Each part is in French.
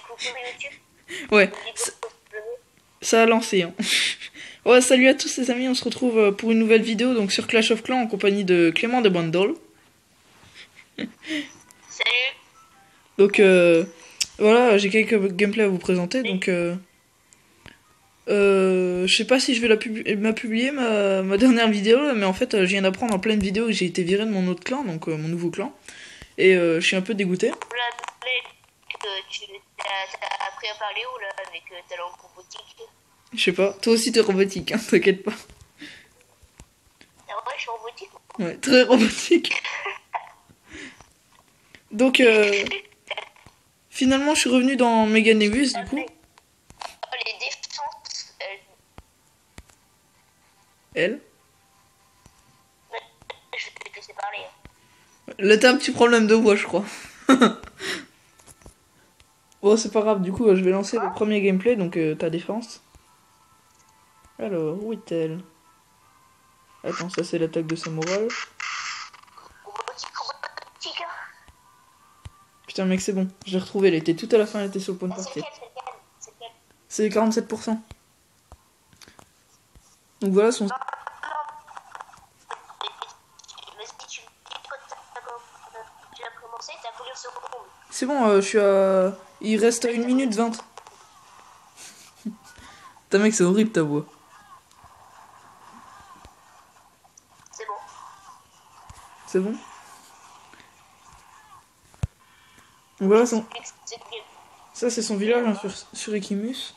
coucou YouTube. Ouais, ça a lancé. Hein. Ouais, salut à tous les amis, on se retrouve pour une nouvelle vidéo donc sur Clash of Clans en compagnie de Clément de Bundle. Salut. Donc voilà, j'ai quelques gameplays à vous présenter. Donc je sais pas si je vais publier ma dernière vidéo là, mais en fait je viens d'apprendre en pleine vidéo que j'ai été viré de mon autre clan, donc mon nouveau clan. Et je suis un peu dégoûté. Tu as appris à parler où là avec ta langue robotique? Je sais pas, toi aussi t'es robotique, hein, t'inquiète pas. Ah ouais, je suis robotique. Ouais, très robotique. Donc finalement je suis revenu dans Mega Negus du coup. Les défenses, Elle. je vais te laisser parler. Là t'as un petit problème de voix je crois. Bon c'est pas grave, du coup je vais lancer le premier gameplay, donc ta défense. Alors, où est-elle? Attends, ça c'est l'attaque de Samouraï. Robotique. Putain mec c'est bon, je l'ai retrouvé, elle était tout à la fin, elle était sur le point de partir. C'est 47%. Donc voilà son... Vas-y, tu as commencé, t'as combien de secondes? C'est bon, je suis à... Il reste 1 minute 20. Putain mec c'est horrible ta voix. C'est bon. C'est bon. Donc voilà son... Ça c'est son village hein, sur Equimus.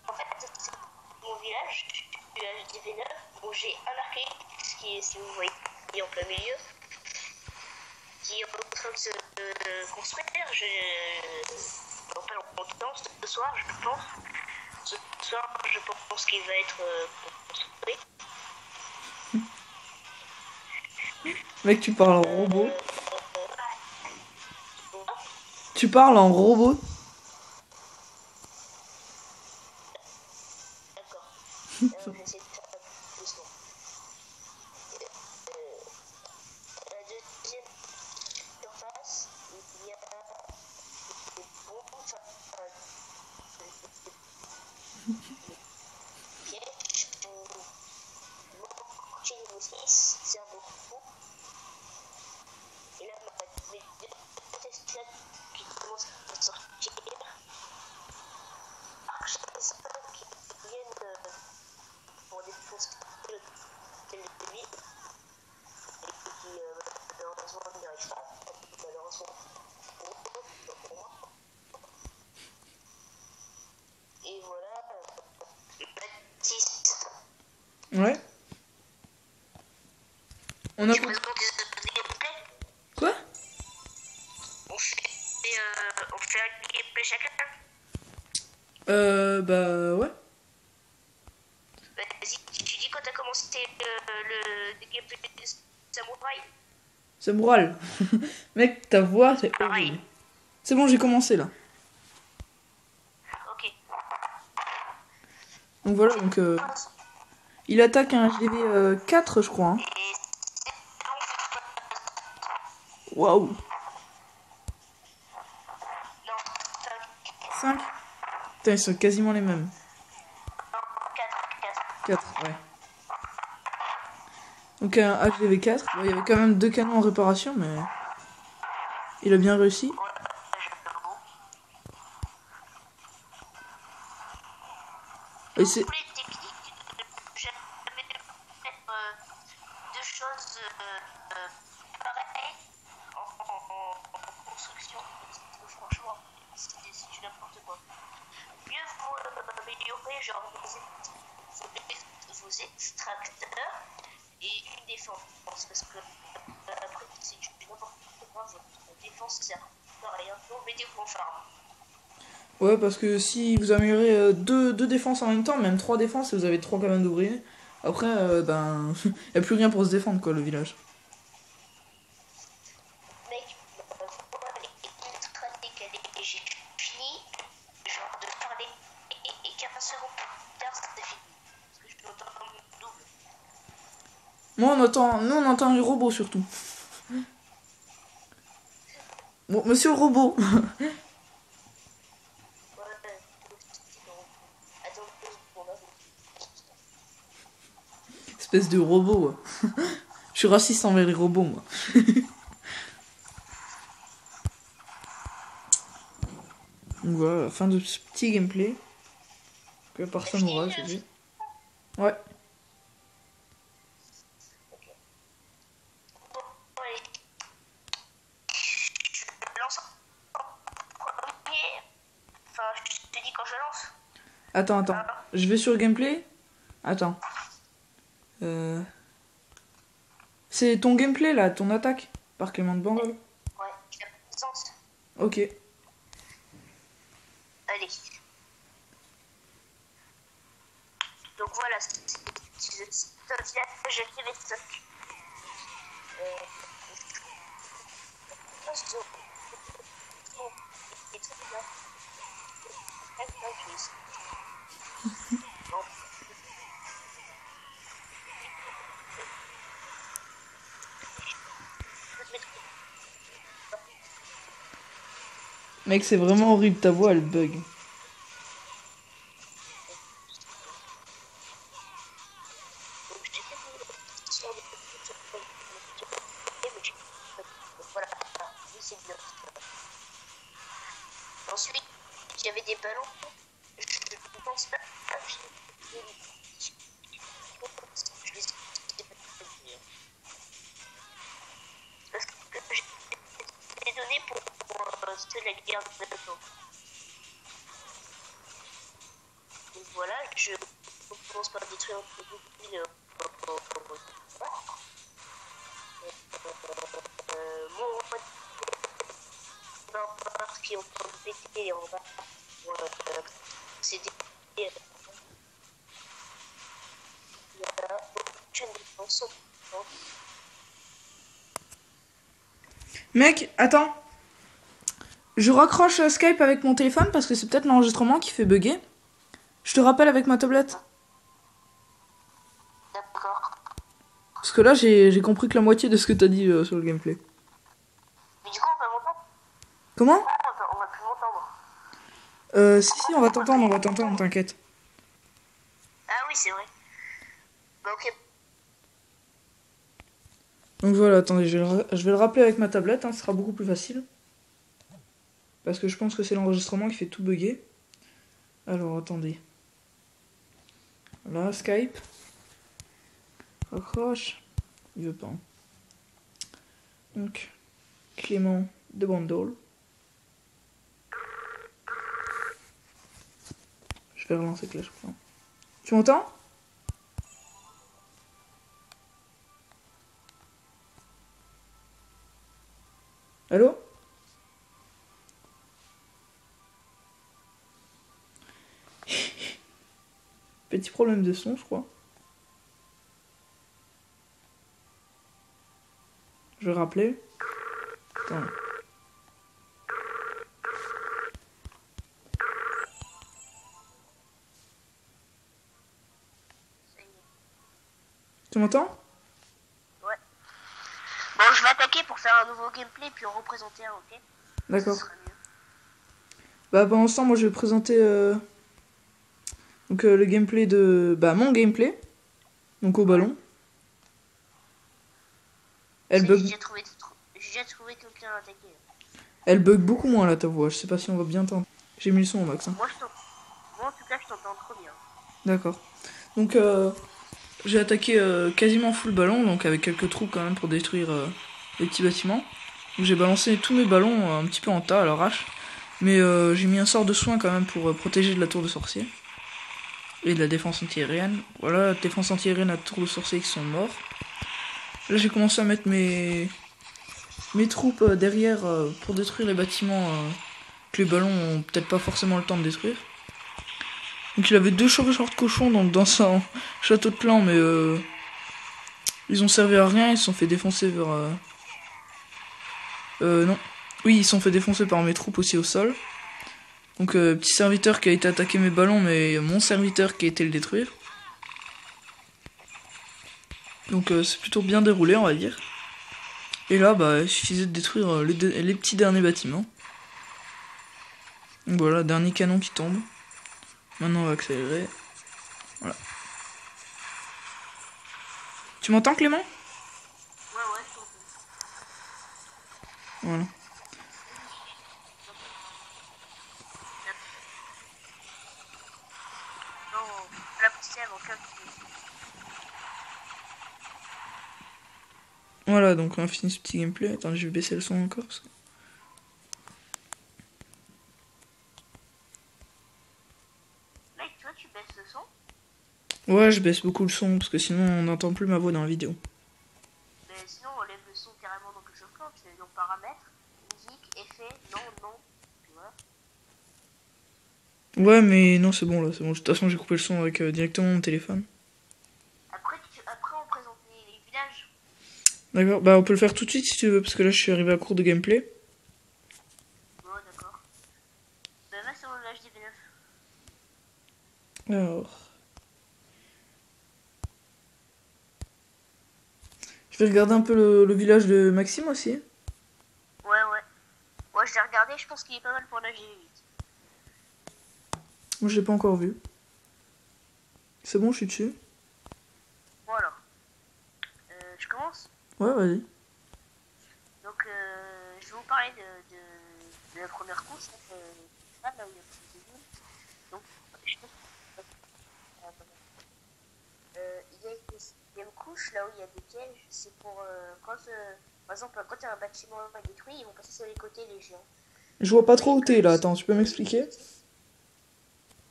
En fait, c'est mon village, village d'Ivena, où j'ai un arcade, qui est, si vous voyez, en plein milieu, qui est en train de se construire. Dans pas longtemps, ce soir, je pense. Ce soir, je pense qu'il va être construit. Mec tu parles en robot. Tu parles en robot. D'accord. J'essaie de faire doucement. La deuxième surface, il y a des bombes, des pièges pour coucher les mousquets, c'est un beau coup. Et là, mes deux tests là qui commencent à sortir. Archers qui viennent pour défoncer le ennemi et qui malheureusement n'y arrivent pas. Malheureusement pour moi. Et voilà, Baptiste. Ouais. On a... Tu présentes des gameplays? Quoi? On fait un gameplay chacun. Bah ouais. Vas-y, tu dis quand t'as commencé le gameplay de Samouraï. Samouraï. Mec ta voix c'est Pareil. horrible. C'est bon j'ai commencé là. Ok. Donc voilà, donc il attaque un HDV 4 je crois. Hein. Waouh. Non, 5. Putain ils sont quasiment les mêmes. 4. 4 ouais. Donc un HDV 4. Bon, il y avait quand même 2 canons en réparation mais... Il a bien réussi. Et c'est... Deux choses pareilles en construction. Franchement, c'est du n'importe quoi. Mieux vous améliorer genre vos extracteurs et une défense. Parce que après, c'est du n'importe quoi. Votre défense sert à rien. Donc mettez-vous en farm. Ouais, parce que si vous améliorez deux défenses en même temps, même 3 défenses, et vous avez 3 canons d'ouvriers, après, ben, y a plus rien pour se défendre, quoi, le village. Mec, voilà les stratégies j'ai fini, genre de parler, et 15 secondes plus tard, c'est fini. Parce que je l'entends double. Moi, nous, on entend les robots, surtout. Bon, monsieur le robot. Ouais, attends, 2 secondes. Espèce de robot. Je suis raciste envers les robots, moi. Donc voilà, fin de ce petit gameplay. Que par Samoura, j'ai vu. Ouais. Ouais. Je lance en premier. Enfin, je te dis quand je lance. Attends. Je vais sur le gameplay. Attends. C'est ton gameplay là, ton attaque par Clément de Bandol. Ouais, la puissance. Ok. Allez. Donc voilà, c'est j'ai activé ça. Mec, c'est vraiment horrible, ta voix elle bug. Ensuite, j'avais des ballons. Je ne pense pas que je les ai parce que j'ai donné pour c'était la guerre de l'Atlantique. Donc voilà, je commence par détruire beaucoup de villes. Mon parce qu'ils ont pété et on va c'est des Mec, attends. Je raccroche Skype avec mon téléphone parce que c'est peut-être l'enregistrement qui fait bugger. Je te rappelle avec ma tablette. D'accord. Parce que là, j'ai compris que la moitié de ce que t'as dit sur le gameplay. Mais du coup, on va m'entendre. Comment? Ah, on va plus m'entendre. Si, on va t'entendre, t'inquiète. Ah oui, c'est vrai. Bah ok. Donc voilà, attendez, je vais le rappeler avec ma tablette, hein, ce sera beaucoup plus facile. Parce que je pense que c'est l'enregistrement qui fait tout bugger. Alors, attendez. Voilà, Skype. Raccroche. Il veut pas. Donc, Clément de Bandol. Je vais relancer Clash of Clans. Tu m'entends? Allô? Petit problème de son, je crois. Je vais rappeler. Attends. Tu m'entends? Ouais. Bon, je vais attaquer pour faire un nouveau gameplay puis en représenter un, ok? D'accord. Ce sera mieux. Bah pendant ce temps, moi je vais présenter donc le gameplay de... Bah mon gameplay. Donc au ballon. Elle bug... J'ai déjà trouvé quelqu'un à attaquer. Elle bug beaucoup moins là ta voix, je sais pas si on va bien t'entendre. J'ai mis le son au max. Hein. Moi en tout cas je t'entends trop bien. D'accord. Donc j'ai attaqué quasiment full ballon, donc avec quelques trous quand même pour détruire les petits bâtiments. Donc j'ai balancé tous mes ballons un petit peu en tas à l'arrache. Mais j'ai mis un sort de soin quand même pour protéger de la tour de sorcier. Et de la défense antiaérienne. Voilà, la défense antiaérienne à la tour de sorcier qui sont morts. Là j'ai commencé à mettre mes troupes derrière pour détruire les bâtiments que les ballons ont peut-être pas forcément le temps de détruire. Donc il avait 2 chevaucheurs de cochons donc dans son château de clan, mais ils ont servi à rien, ils se sont fait défoncer vers... non. Oui, ils se sont fait défoncer par mes troupes aussi au sol. Donc petit serviteur qui a été attaquer mes ballons, mais mon serviteur qui a été le détruire. Donc c'est plutôt bien déroulé, on va dire. Et là, bah, il suffisait de détruire les petits derniers bâtiments. Donc voilà, dernier canon qui tombe. Maintenant, on va accélérer. Voilà. Tu m'entends, Clément? Ouais, je t'entends. Voilà. Non, la petite avant qu'un Voilà, donc on a fini ce petit gameplay. Attends, je vais baisser le son encore. Mec, tu vois, tu baisses le son. Ouais, je baisse beaucoup le son parce que sinon on n'entend plus ma voix dans la vidéo. Mais sinon, on lève le son carrément dans quelque chose quand tu fais donc paramètres, musique, effet, non, tu vois. Ouais, mais non, c'est bon là, c'est bon. De toute façon, j'ai coupé le son avec directement mon téléphone. Après, on présente les villages. D'accord, bah on peut le faire tout de suite si tu veux, parce que là je suis arrivé à court de gameplay. Bon, d'accord. Bah, va sur le HDV9. Alors. Je vais regarder un peu le village de Maxime aussi. Ouais. Ouais, je l'ai regardé, je pense qu'il est pas mal pour la G8. Moi je l'ai pas encore vu. C'est bon, je suis dessus. Voilà. Je commence. Ouais, vas-y. Donc, je vais vous parler de la première couche. Là où il y a plus de villes. Donc, je pense il y a une deuxième couche, là où il y a des pièges. C'est pour quand, par exemple, quand il y a un bâtiment détruit, ils vont passer sur les côtés, les géants. Je vois pas trop où t'es là, attends, tu peux m'expliquer?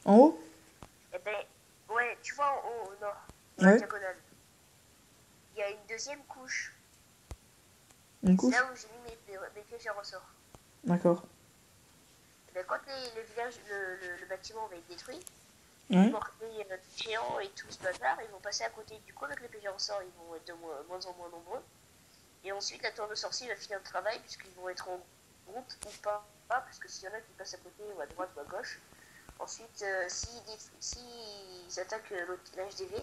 En haut? Eh ben, ouais, tu vois en haut, au nord, dans Ouais. la diagonale. Il y a une deuxième couche. Une C'est couche? là où j'ai mis mes pièges à ressort. D'accord. Eh ben, quand le village, le bâtiment va être détruit, Ouais. les géants et tout ce bazar, ils vont passer à côté. Du coup, avec les pièges à ressort, ils vont être de moins en moins nombreux. Et ensuite, la tour de sorcier va finir le travail, puisqu'ils vont être en groupe ou pas, parce que s'il y en a qui passent à côté, ou à droite ou à gauche. Ensuite, s'ils attaquent l'HDV,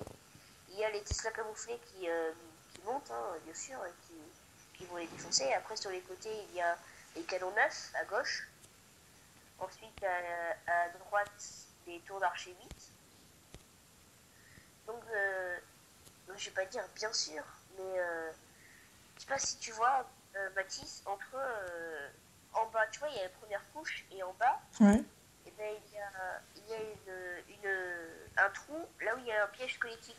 il y a les Tesla camouflés qui montent, hein, bien sûr, et qui vont les défoncer. Et après, sur les côtés, il y a les canons neufs à gauche. Ensuite, à droite, les tours d'archer 8. Donc, je vais pas dire bien sûr, mais je sais pas si tu vois, Mathis, entre en bas, tu vois, il y a la première couche, et en bas, Ouais. et ben, il y a un trou là où il y a un piège squelettique.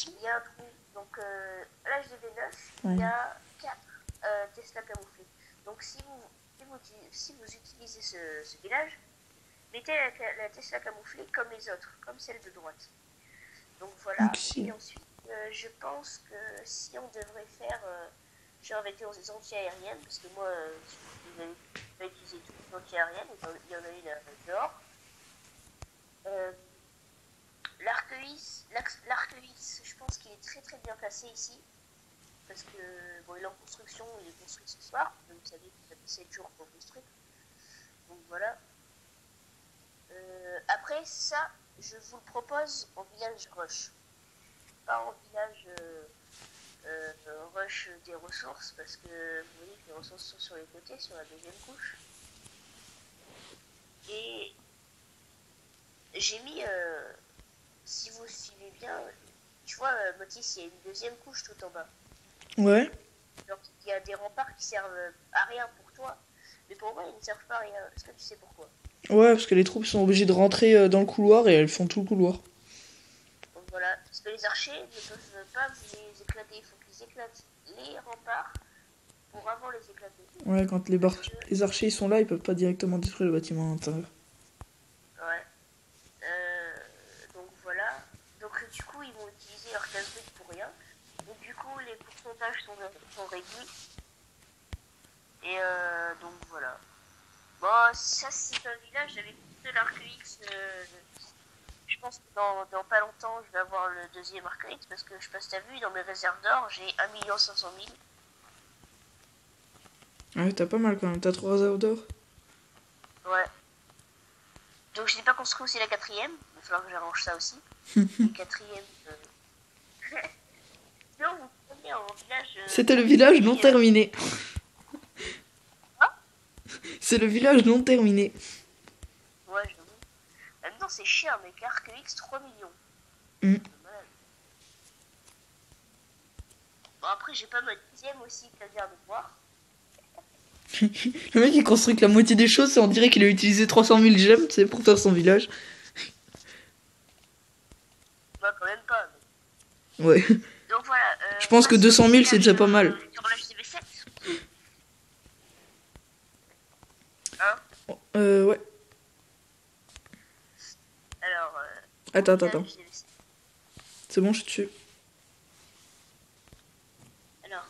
Il y a un trou. Donc, à l'âge de V9, il y a 4 Tesla camouflés. Donc, si vous utilisez ce village, mettez la Tesla camouflée comme les autres, comme celle de droite. Donc voilà. Okay. Et ensuite, je pense que si on devrait faire genre avec les anti-aériennes, parce que moi, je vais utiliser toutes les anti-aériennes, il y en a une dehors. L'arc-vis, je pense qu'il est très très bien placé ici. Parce que, bon, il est en construction, il est construit ce soir. Vous savez qu'il a mis 7 jours pour construire. Donc voilà. Après ça, je vous le propose en village rush. Pas en village rush des ressources, parce que vous voyez que les ressources sont sur les côtés, sur la deuxième couche. Et j'ai mis, si vous suivez bien, tu vois, Motis, il y a une deuxième couche tout en bas. Ouais. Donc il y a des remparts qui servent à rien pour toi, mais pour moi ils ne servent pas à rien. Est-ce que tu sais pourquoi? Ouais, parce que les troupes sont obligées de rentrer dans le couloir et elles font tout le couloir. Donc voilà, parce que les archers ne peuvent pas les éclater, il faut qu'ils éclatent les remparts pour avant les éclater. Ouais, quand les archers ils sont là, ils peuvent pas directement détruire le bâtiment à l'intérieur. Ouais. Donc voilà. Donc du coup ils vont utiliser leur casse-briques pour rien. Donc du coup les pourcentages sont réduits. Et donc voilà. Bon, ça c'est un village avec de l'arc-X. Je pense que dans pas longtemps je vais avoir le deuxième arc-X parce que je passe ta vue dans mes réserves d'or, j'ai 1 500 000. Ouais, t'as pas mal quand même, t'as 3 réserves d'or. Ouais. Donc je n'ai pas construit aussi la quatrième, il va falloir que j'arrange ça aussi. La quatrième. Non, vous terminé en village. C'était le village non terminé. Hein? C'est le village non terminé. Ouais, j'avoue. En même temps, c'est cher, mais Arc X 3 millions. Mm. Bon, après, j'ai pas ma 10ème aussi, clavière de boire. Le mec il construit que la moitié des choses, on dirait qu'il a utilisé 300 000 gemmes, tu sais, pour faire son village. Bah, quand même pas. Mais... Ouais. Donc voilà. Je pense que 200 000 c'est déjà pas mal. Sur l'HDV7. Hein? Ouais. Alors. Attends. HDV7. C'est bon, je suis dessus. Alors.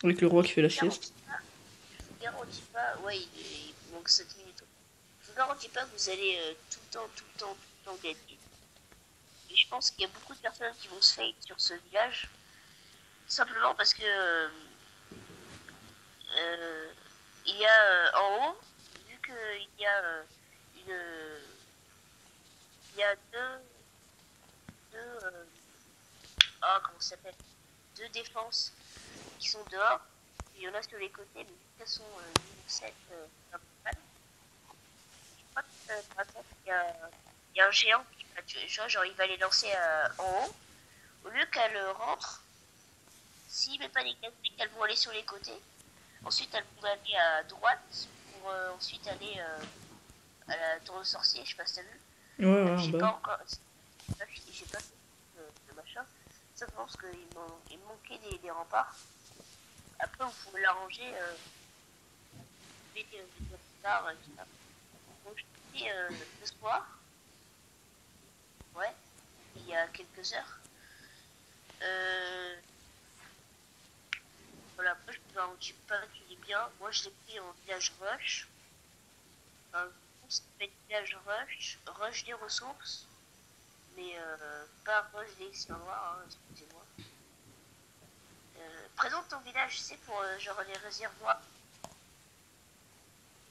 Avec le roi qui fait la sieste. Je vous garantis pas. Ouais, il manque 7 minutes. Je vous garantis pas que vous allez tout le temps gagner. Et je pense qu'il y a beaucoup de personnes qui vont se fake sur ce village. Simplement parce que il y a en haut, vu qu'il y a il y a comment ça s'appelle, deux défenses qui sont dehors. Il y en a sur les côtés, mais vu qu'elles sont niveau 7, un peu mal. Je crois que par exemple, il y a un géant qui va tuer, genre il va les lancer en haut. Au lieu qu'elles rentrent, s'il met pas les casse-briques, elles vont aller sur les côtés. Ensuite, elles vont aller à droite pour ensuite aller à la tour de sorcier. Je sais pas si t'as vu. Ouais, J'ai bah. pas encore. J'ai pas fait le machin. Simplement parce qu'il me manquait des remparts. Après, vous pouvez l'arranger. Des remparts, etc. Donc, je dis ce soir. Ouais. Il y a quelques heures. Voilà, après je vous garantis pas qu'il est bien. Moi je l'ai pris en village rush. Ça s'appelle village rush des ressources. Mais pas rush des élixir noirs, hein, excusez-moi. Présente ton village, tu sais, pour genre les réservoirs.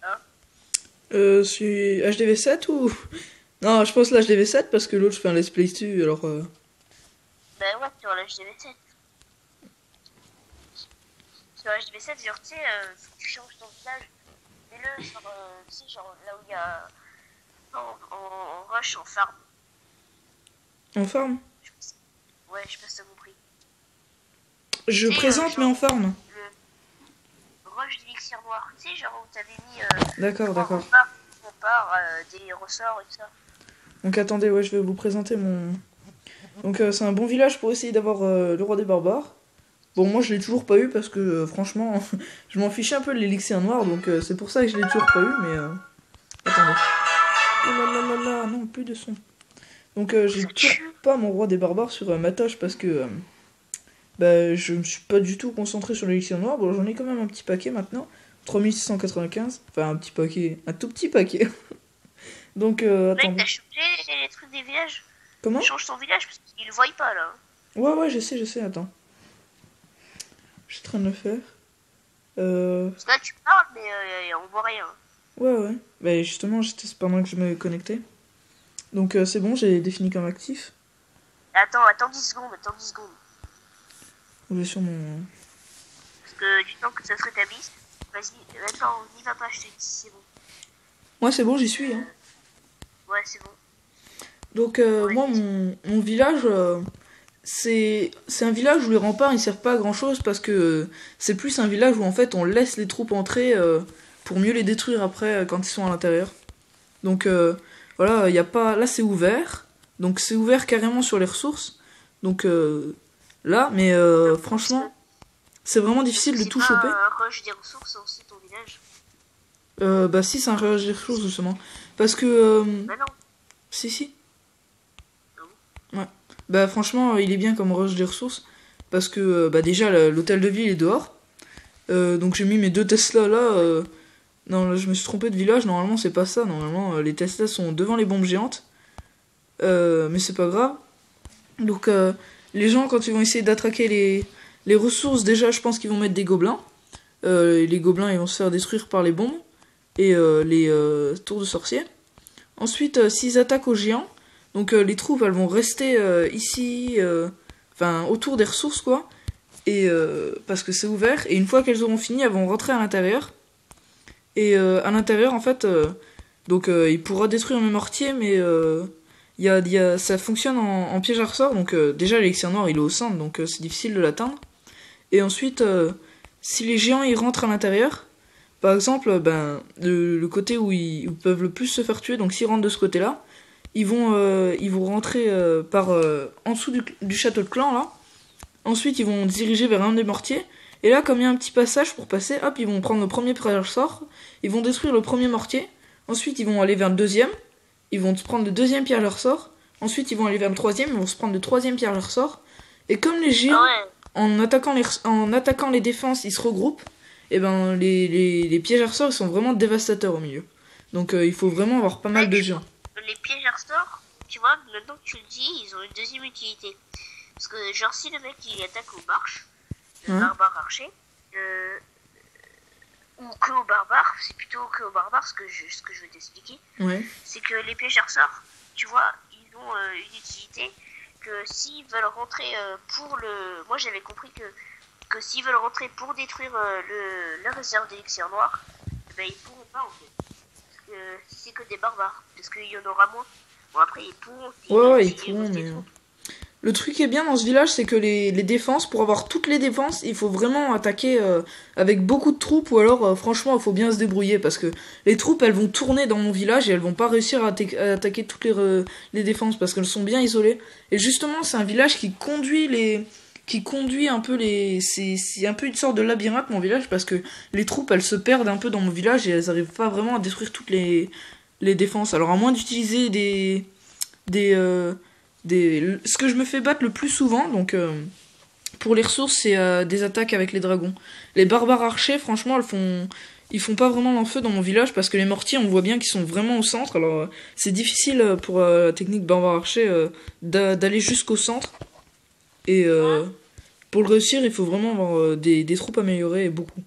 Hein? C'est HDV7 ou... Non, je pense l'HDV7 parce que l'autre je fais un let's play dessus, alors... Ben ouais, sur l'HDV7. Sur l'HDV7, genre, tu sais, faut que tu changes ton village. Mets-le sur, tu sais, genre, là où il y a... En rush, en farm. En farm? Ouais, je sais pas si t'as compris. Je C'est, présente, mais en farm. Le rush d'élixir noir. Tu sais, genre, où t'avais mis... D'accord. On part des ressorts et tout ça. Donc attendez, ouais, je vais vous présenter mon... Donc c'est un bon village pour essayer d'avoir le roi des barbares. Bon, moi je l'ai toujours pas eu parce que franchement, je m'en fichais un peu de l'élixir noir, donc c'est pour ça que je l'ai toujours pas eu, mais... Attendez. Oh là, non, plus de son. Donc j'ai toujours pas mon roi des barbares sur ma tâche parce que... bah, je me suis pas du tout concentré sur l'élixir noir. Bon, j'en ai quand même un petit paquet maintenant. 3695. Enfin, un petit paquet. Un tout petit paquet. Donc, Mec, attendez. t'as chopé les trucs des villages? Comment? Change ton village parce qu'ils le voient pas là. Ouais, je sais, attends. Je suis en train de le faire. Parce que là tu parles mais on voit rien. Ouais. Bah, justement, c'était pendant que je me connectais. Donc, c'est bon, j'ai défini comme actif. Attends 10 secondes. Je vais sur mon... Parce que du temps que ça se rétablisse. Vas-y, attends, n'y va pas, je te dis, c'est bon. Ouais, c'est bon, j'y suis. Hein. Ouais, c'est bon. Donc, moi, mon village... c'est un village où les remparts ils servent pas à grand chose parce que c'est plus un village où en fait on laisse les troupes entrer pour mieux les détruire après quand ils sont à l'intérieur. Donc voilà, il y a pas là c'est ouvert. Donc c'est ouvert carrément sur les ressources. Donc là mais franchement, c'est vraiment difficile de tout choper. C'est pas un rush des ressources aussi ton village? Bah si, c'est un rush des ressources justement parce que Bah non. si. Ouais. Bah franchement, il est bien comme rush des ressources parce que bah déjà l'hôtel de ville est dehors. Donc j'ai mis mes 2 Tesla là. Non, là, je me suis trompé de village. Normalement, c'est pas ça. Normalement, les Tesla sont devant les bombes géantes. Mais c'est pas grave. Donc les gens quand ils vont essayer d'attraquer les ressources, déjà je pense qu'ils vont mettre des gobelins. Les gobelins ils vont se faire détruire par les bombes et les tours de sorciers. Ensuite, s'ils attaquent aux géants, donc les troupes elles vont rester ici, enfin autour des ressources quoi. Et parce que c'est ouvert. Et une fois qu'elles auront fini, elles vont rentrer à l'intérieur. Et à l'intérieur, en fait, donc il pourra détruire mes mortiers, mais ça fonctionne en piège à ressort. Donc déjà, l'élixir noir, il est au centre, donc c'est difficile de l'atteindre. Et ensuite, si les géants ils rentrent à l'intérieur, par exemple, le côté où ils peuvent le plus se faire tuer, donc s'ils rentrent de ce côté-là, ils vont rentrer par en dessous du château de clan là. Ensuite, ils vont diriger vers un des mortiers. Et là, comme il y a un petit passage pour passer, hop, ils vont prendre le premier piège sort. Ils vont détruire le premier mortier. Ensuite, ils vont aller vers le deuxième. Ils vont se prendre le deuxième piège sort. Ensuite, ils vont aller vers le troisième. Ils vont se prendre le troisième piège sort. Et comme les géants, en attaquant les défenses, ils se regroupent, et ben les pièges sort ils sont vraiment dévastateurs au milieu. Donc il faut vraiment avoir pas mal de géants. Les pièges sort, tu vois, maintenant que tu le dis, ils ont une deuxième utilité. Parce que genre si le mec il attaque aux marches, le barbare archer, ou que aux barbares, c'est plutôt que aux barbares ce que je veux t'expliquer, c'est que les pièges sort, tu vois, ils ont une utilité que s'ils veulent rentrer pour le... Moi j'avais compris que s'ils veulent rentrer pour détruire la réserve d'élixir noir, ben ils pourront pas en fait. Parce que c'est que des barbares, parce qu'il y en aura moins. Bon après ils pourront... ils pourront, mais... Le truc qui est bien dans ce village, c'est que les défenses, pour avoir toutes les défenses, il faut vraiment attaquer avec beaucoup de troupes, ou alors franchement il faut bien se débrouiller, parce que les troupes elles vont tourner dans mon village et elles vont pas réussir à attaquer toutes les défenses, parce qu'elles sont bien isolées. Et justement c'est un village qui conduit un peu c'est un peu une sorte de labyrinthe mon village, parce que les troupes elles se perdent un peu dans mon village et elles arrivent pas vraiment à détruire toutes les défenses. Alors à moins d'utiliser ce que je me fais battre le plus souvent, donc pour les ressources, c'est des attaques avec les dragons. Les barbares archers, franchement, ils font pas vraiment l'enfeu dans mon village, parce que les mortiers, on voit bien qu'ils sont vraiment au centre. Alors c'est difficile pour la technique barbare archer d'aller jusqu'au centre. Et pour le réussir, il faut vraiment avoir des troupes améliorées, et beaucoup.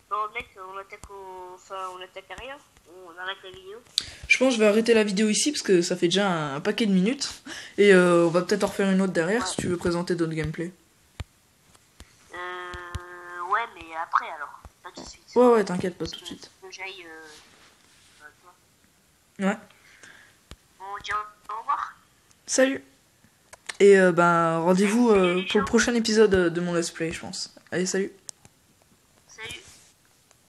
Bon mec, on attaque à rien. On arrête la vidéo. Je pense que je vais arrêter la vidéo ici parce que ça fait déjà un paquet de minutes. Et on va peut-être en refaire une autre derrière si tu veux présenter d'autres gameplays. Ouais, mais après alors, pas tout de suite. Ouais, t'inquiète, pas tout de suite. Que j'aille. Ouais. Bon, on dit au revoir. Salut. Et rendez-vous pour le prochain épisode de mon let's play, je pense. Allez, salut.